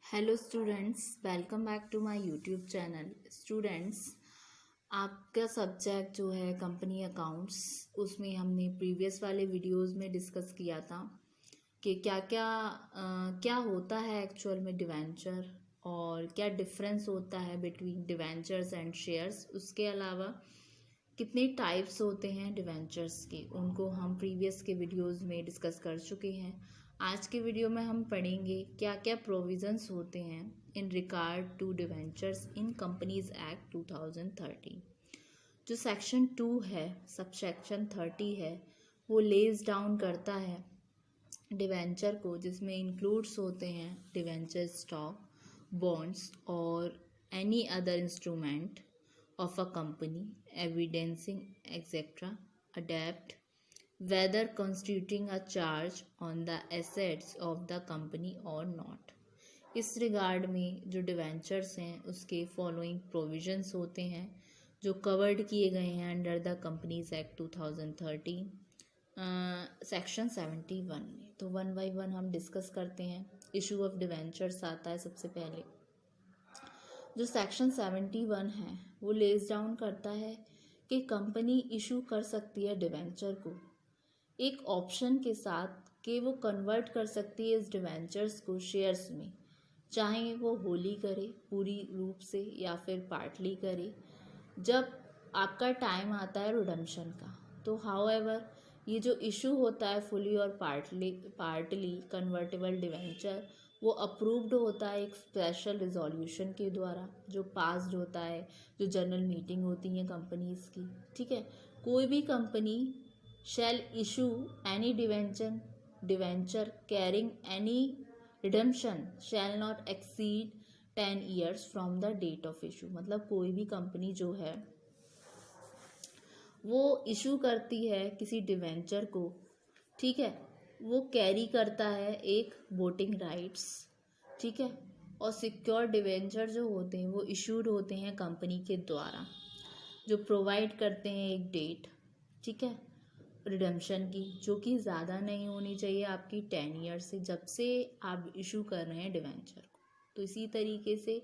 Hello students, welcome back to my YouTube channel. Students, आपका subject जो है company accounts, उसमें हमने प्रीवियस वाले वीडियोस में डिस्कस किया था कि क्या होता है एक्चुअल में डिवेंचर और क्या डिफरेंस होता है बिटवीन डिवेंचर्स एंड शेयर्स। उसके अलावा कितने टाइप्स होते हैं डिवेंचर्स के, उनको हम प्रीवियस के वीडियोस में डिस्कस कर चुके हैं। आज के वीडियो में हम पढ़ेंगे क्या क्या प्रोविजंस होते हैं in regard to debentures in companies act 2013। जो सेक्शन 2 है, सब सेक्शन 30 है, वो लेज डाउन करता है डिवेंचर को, जिसमें इंक्लूड्स होते हैं डिवेंचर स्टॉक, बॉन्ड्स और any other instrument of a company evidencing etc. a debt whether constituting a charge on the assets of the company or not। इस रिगार्ड में जो डिवेंचर्स हैं उसके फॉलोइंग प्रोविजंस होते हैं जो कवर्ड किए गए हैं under the companies act 2013 section 71 में। तो वन बाई वन हम डिस्कस करते हैं। इशू ऑफ डिवेंचर्स आता है सबसे पहले। जो सेक्शन 71 है वो लेस डाउन करता है कि कंपनी इशू कर सकती है डिवेंचर को एक ऑप्शन के साथ कि वो कन्वर्ट कर सकती है इस डिवेंचर्स को शेयर्स में, चाहे वो होली करे पूरी रूप से या फिर पार्टली करे, जब आपका टाइम आता है रिडम्पशन का। तो हाउएवर ये जो इशू होता है फुली और पार्टली कन्वर्टेबल डिवेंचर, वो अप्रूव्ड होता है एक स्पेशल रिजोल्यूशन के द्वारा जो पास्ड होता है, जो जनरल मीटिंग होती है कंपनीज की। ठीक है, कोई भी company shall issue any debenture carrying any redemption shall not exceed 10 years from the date of issue. मतलब कोई भी कंपनी जो है वो इशू करती है किसी डिवेंचर को, ठीक है, वो कैरी करता है एक वोटिंग राइट्स, ठीक है, और सिक्योर डिवेंचर जो होते हैं वो इशूड होते हैं कंपनी के द्वारा, जो प्रोवाइड करते हैं एक डेट, ठीक है, रिडम्पशन की, जो कि ज़्यादा नहीं होनी चाहिए आपकी 10 ईयर से, जब से आप इशू कर रहे हैं डिवेंचर को। तो इसी तरीके से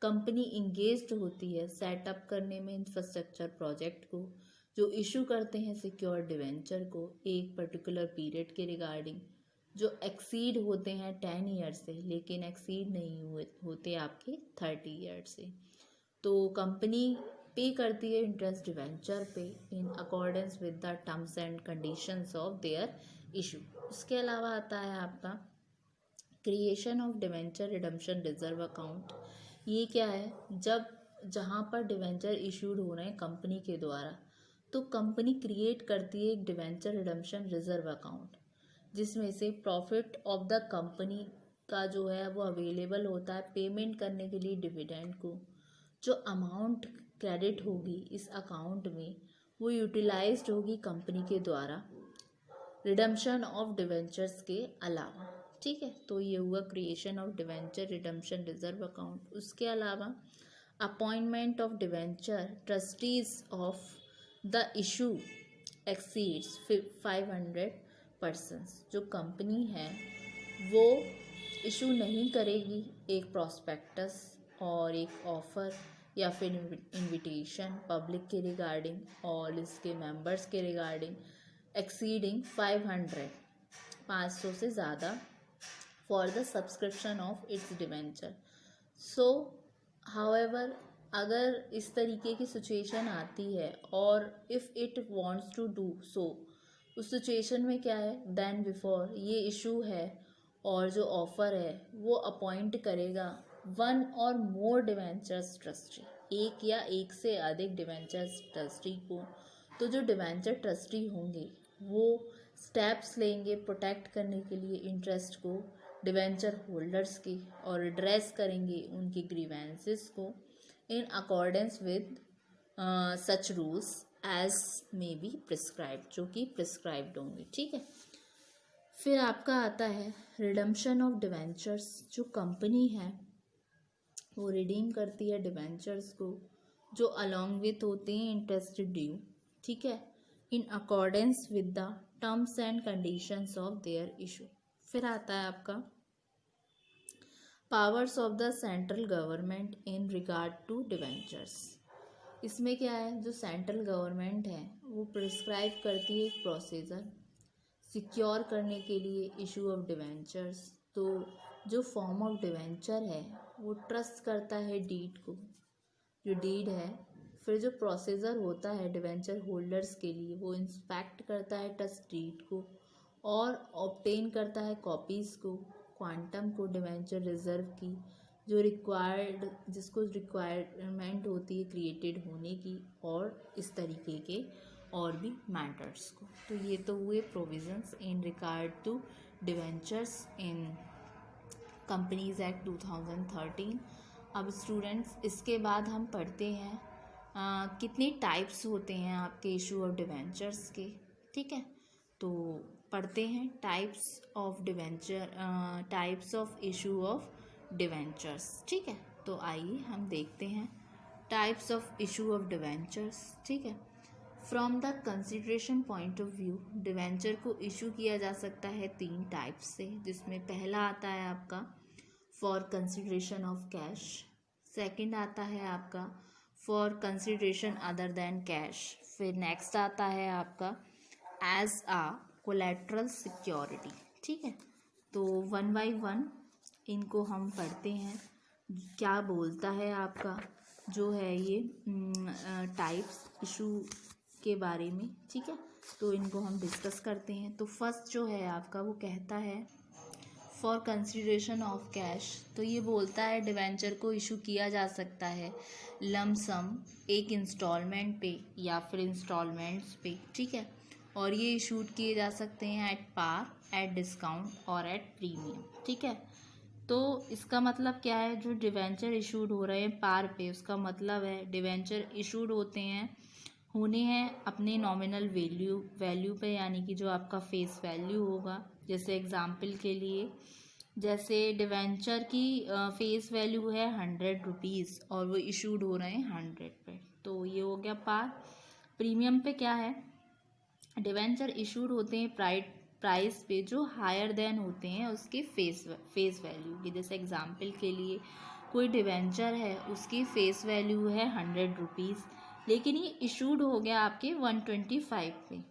कंपनी इंगेज्ड होती है सेटअप करने में इंफ्रास्ट्रक्चर प्रोजेक्ट को, जो इशू करते हैं सिक्योर डिवेंचर को एक पर्टिकुलर पीरियड के रिगार्डिंग, जो एक्सीड होते हैं 10 ईयर से लेकिन एक्सीड नहीं होते आपके 30 ईयर से। तो कंपनी पे करती है इंटरेस्ट डिवेंचर पे इन accordance with the terms and conditions of their issue. उसके अलावा आता है आपका creation of debenture redemption reserve account. ये क्या है? जब जहाँ पर डिवेंचर इशूड हो रहे हैं कंपनी के द्वारा, तो कंपनी क्रिएट करती है एक डिवेंचर रिडम्पशन रिजर्व अकाउंट, जिसमें से प्रॉफिट ऑफ द कंपनी का जो है वो अवेलेबल होता है पेमेंट करने के लिए डिविडेंड को। जो अमाउंट क्रेडिट होगी इस अकाउंट में वो यूटिलाइज्ड होगी कंपनी के द्वारा रिडम्पशन ऑफ डिवेंचर्स के अलावा। ठीक है, तो ये हुआ creation of debenture redemption reserve account. उसके अलावा appointment of debenture trustees of the issue exceeds 500 persons. जो कंपनी है वो इशू नहीं करेगी एक प्रॉस्पेक्टस और एक ऑफ़र या फिर इनविटेशन पब्लिक के रिगार्डिंग और इसके मेंबर्स के रिगार्डिंग एक्सीडिंग 500 से ज़्यादा for the subscription of its debenture. So however अगर इस तरीके की सिचुएशन आती है और if it wants to do so, उस सिचुएशन में क्या है, देन बिफोर ये इशू है और जो ऑफ़र है वो अपॉइंट करेगा वन और मोर डिवेंचर्स ट्रस्टी, एक या एक से अधिक डिवेंचर्स ट्रस्टी को। तो जो डिवेंचर ट्रस्टी होंगे वो स्टेप्स लेंगे प्रोटेक्ट करने के लिए इंटरेस्ट को डिवेंचर होल्डर्स की और एड्रेस करेंगे उनकी ग्रीवेंसेस को in accordance with such rules as may be prescribed, जो कि प्रिस्क्राइब्ड होंगे। ठीक है, फिर आपका आता है रिडम्पशन ऑफ डिवेंचर्स। जो कंपनी है वो रिडीम करती है डिवेंचर्स को जो अलॉन्ग विथ होते हैं इंटरेस्ट ड्यू, ठीक है, in accordance with the terms and conditions of their issue. फिर आता है आपका powers of the central government in regard to debentures. इसमें क्या है, जो सेंट्रल गवर्नमेंट है वो प्रिस्क्राइब करती है एक प्रोसीजर सिक्योर करने के लिए इशू ऑफ डिवेंचर्स। तो जो फॉर्म ऑफ डिवेंचर है वो ट्रस्ट करता है डीड को, जो डीड है। फिर जो प्रोसीजर होता है डिवेंचर होल्डर्स के लिए वो इंस्पेक्ट करता है ट्रस्ट डीड को और ऑब्टेन करता है कॉपीज़ को, क्वांटम को डिवेंचर रिजर्व की, जो रिक्वायर्ड जिसको रिक्वायरमेंट होती है क्रिएटेड होने की, और इस तरीके के और भी मैटर्स को। तो ये तो हुए provisions in regard to debentures in companies act 2013। अब स्टूडेंट्स इसके बाद हम पढ़ते हैं कितने टाइप्स होते हैं आपके इशू ऑफ डिवेंचर्स के। ठीक है, तो पढ़ते हैं types of debenture, types of issue of debentures. ठीक है, तो आइए हम देखते हैं types of issue of debentures. ठीक है, from the consideration point of view debenture को इशू किया जा सकता है 3 टाइप्स से, जिसमें पहला आता है आपका for consideration of cash, second आता है आपका for consideration other than cash, फिर नेक्स्ट आता है आपका एज आ कोलैटरल सिक्योरिटी। ठीक है, तो 1 बाय 1 इनको हम पढ़ते हैं। क्या बोलता है आपका जो है ये टाइप्स इशू के बारे में। ठीक है, तो इनको हम डिस्कस करते हैं। तो फर्स्ट जो है आपका वो कहता है फॉर कंसिडरेशन ऑफ कैश। तो ये बोलता है डिवेंचर को इशू किया जा सकता है लमसम, एक इंस्टॉलमेंट पे या फिर इंस्टॉलमेंट्स पे। ठीक है, और ये इशूड किए जा सकते हैं एट पार, एट डिस्काउंट और एट प्रीमियम। ठीक है, तो इसका मतलब क्या है, जो डिवेंचर इशूड हो रहे हैं पार पे, उसका मतलब है डिवेंचर इशूड होने हैं अपने नॉमिनल वैल्यू पे, यानी कि जो आपका फेस वैल्यू होगा। जैसे एग्जांपल के लिए, जैसे डिवेंचर की फेस वैल्यू है 100 रुपीज़ और वो इशूड हो रहे हैं 100 पे, तो ये हो गया पार। प्रीमियम पे क्या है, डिवेंचर इशूड होते हैं प्राइस पे जो हायर देन होते हैं उसके फेस वैल्यू की। जैसे एग्जांपल के लिए कोई डिवेंचर है उसकी फेस वैल्यू है 100 रुपीज़, लेकिन ये इशूड हो गया आपके 125 पे,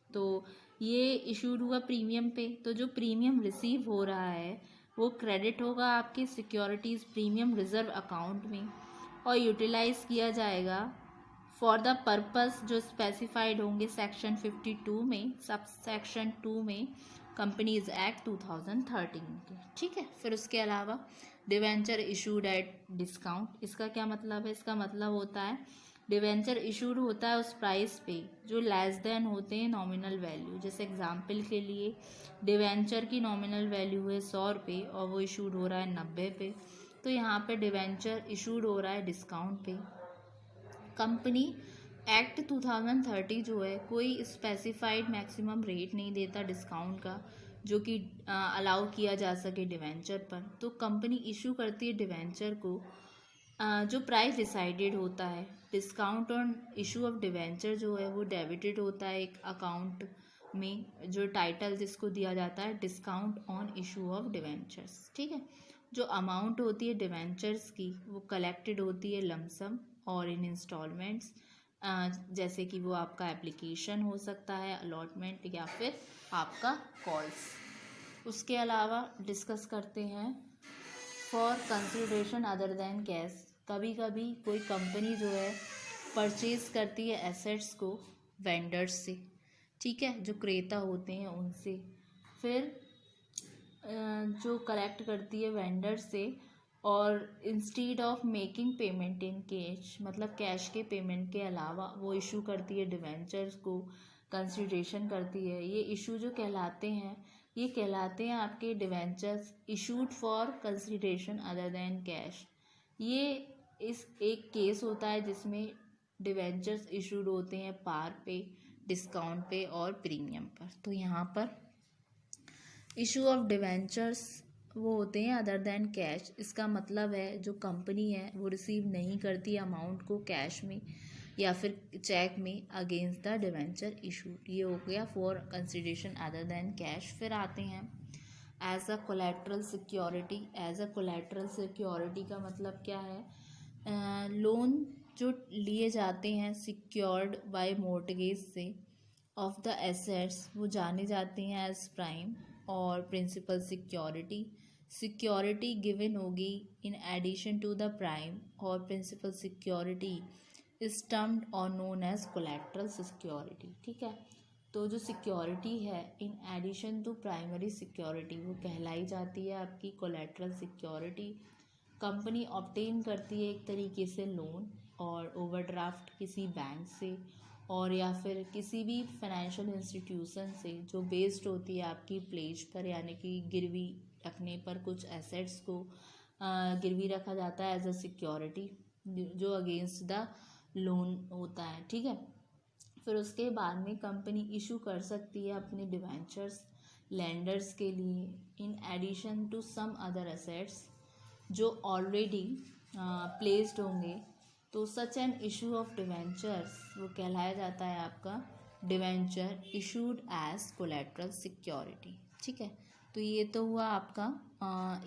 तो ये इशूड हुआ प्रीमियम पे। तो जो प्रीमियम रिसीव हो रहा है वो क्रेडिट होगा आपके सिक्योरिटीज़ प्रीमियम रिजर्व अकाउंट में और यूटिलाइज किया जाएगा फॉर द पर्पस जो स्पेसिफाइड होंगे सेक्शन 52 में, सब सेक्शन 2 में कंपनीज एक्ट 2013 के। ठीक है, फिर उसके अलावा डिवेंचर इशूड एट डिस्काउंट। इसका क्या मतलब है, इसका मतलब होता है डिवेंचर इशूड होता है उस प्राइस पे जो लेस देन होते हैं नॉमिनल वैल्यू। जैसे एग्जांपल के लिए डिवेंचर की नॉमिनल वैल्यू है 100 रुपये और वो इशूड हो रहा है 90 पे, तो यहाँ पे डिवेंचर इशूड हो रहा है डिस्काउंट पे। कंपनी एक्ट 2030 जो है कोई स्पेसिफाइड मैक्सिमम रेट नहीं देता डिस्काउंट का जो कि अलाउ किया जा सके डिवेंचर पर। तो कंपनी इशू करती है डिवेंचर को जो प्राइस डिसाइडेड होता है। Discount on issue of debenture जो है वो डेबिटेड होता है एक अकाउंट में, जो टाइटल जिसको दिया जाता है discount on issue of debentures. ठीक है, जो अमाउंट होती है डिवेंचर्स की वो कलेक्टेड होती है लमसम और इन इंस्टॉलमेंट्स, जैसे कि वो आपका एप्लीकेशन हो सकता है, अलॉटमेंट या फिर आपका कॉल्स। उसके अलावा डिस्कस करते हैं for consideration other than cash. कभी कभी कोई कंपनी जो है परचेज करती है एसेट्स को वेंडर्स से। ठीक है, जो क्रेता होते हैं उनसे, फिर जो कलेक्ट करती है वेंडर से, और instead of making payment in cash, मतलब कैश के पेमेंट के अलावा वो इशू करती है डिवेंचर्स को, कंसिडरेशन करती है। ये इशू जो कहलाते हैं ये कहलाते हैं आपके debentures issued for consideration other than cash. ये इस एक केस होता है जिसमें डिवेंचर्स इशूड होते हैं पार पे, डिस्काउंट पे और प्रीमियम पर। तो यहाँ पर इशू ऑफ डिवेंचर्स वो होते हैं अदर देन कैश। इसका मतलब है जो कंपनी है वो रिसीव नहीं करती अमाउंट को कैश में या फिर चेक में अगेंस्ट द डिवेंचर इशूड। ये हो गया for consideration other than cash. फिर आते हैं as a collateral security. As a collateral security का मतलब क्या है? लोन जो लिए जाते हैं सिक्योर्ड बाय मॉर्टगेज से ऑफ द एसेट्स, वो जाने जाते हैं एज प्राइम और प्रिंसिपल सिक्योरिटी। सिक्योरिटी गिवन होगी in addition to the prime और प्रिंसिपल सिक्योरिटी इज टर्म्ड और नोन एज कोलेट्रल सिक्योरिटी। ठीक है, तो जो सिक्योरिटी है इन एडिशन टू प्राइमरी सिक्योरिटी वो कहलाई जाती है आपकी कोलेट्रल सिक्योरिटी। कंपनी ऑब्टेन करती है एक तरीके से लोन और ओवरड्राफ्ट किसी बैंक से और या फिर किसी भी फाइनेंशियल इंस्टीट्यूशन से जो बेस्ड होती है आपकी प्लेज पर, यानी कि गिरवी रखने पर कुछ एसेट्स को गिरवी रखा जाता है एज अ सिक्योरिटी जो अगेंस्ट द लोन होता है। ठीक है, फिर उसके बाद में कंपनी इशू कर सकती है अपने डिवेंचर्स लैंडर्स के लिए in addition to some other assets जो ऑलरेडी प्लेस्ड होंगे। तो such an issue of debentures वो कहलाया जाता है आपका debenture issued as collateral security. ठीक है, तो ये तो हुआ आपका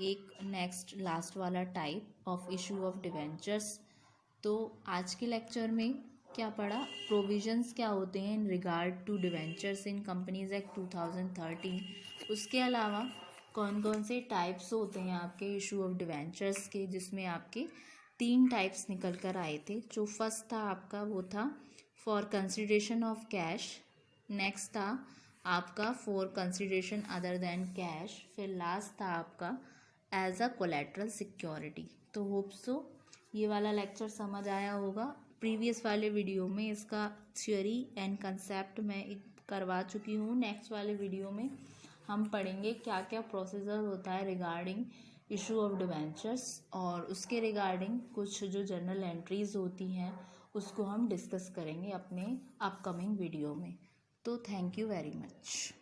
एक नेक्स्ट लास्ट वाला type of issue of debentures. तो आज के लेक्चर में क्या पढ़ा? प्रोविजंस क्या होते हैं in regard to debentures in companies act 2013। उसके अलावा कौन कौन से टाइप्स होते हैं आपके इशू ऑफ डिवेंचर्स के, जिसमें आपके 3 टाइप्स निकल कर आए थे। जो फर्स्ट था आपका वो था for consideration of cash, next था आपका for consideration other than cash, फिर लास्ट था आपका एज अ कोलेट्रल सिक्योरिटी। तो होप सो ये वाला लेक्चर समझ आया होगा। प्रीवियस वाले वीडियो में इसका थ्योरी एंड कंसेप्ट मैं करवा चुकी हूँ। नेक्स्ट वाले वीडियो में हम पढ़ेंगे क्या क्या प्रोसीजर होता है रिगार्डिंग इशू ऑफ डिवेंचर्स और उसके रिगार्डिंग कुछ जो जर्नल एंट्रीज होती हैं उसको हम डिस्कस करेंगे अपने अपकमिंग वीडियो में। तो थैंक यू वेरी मच।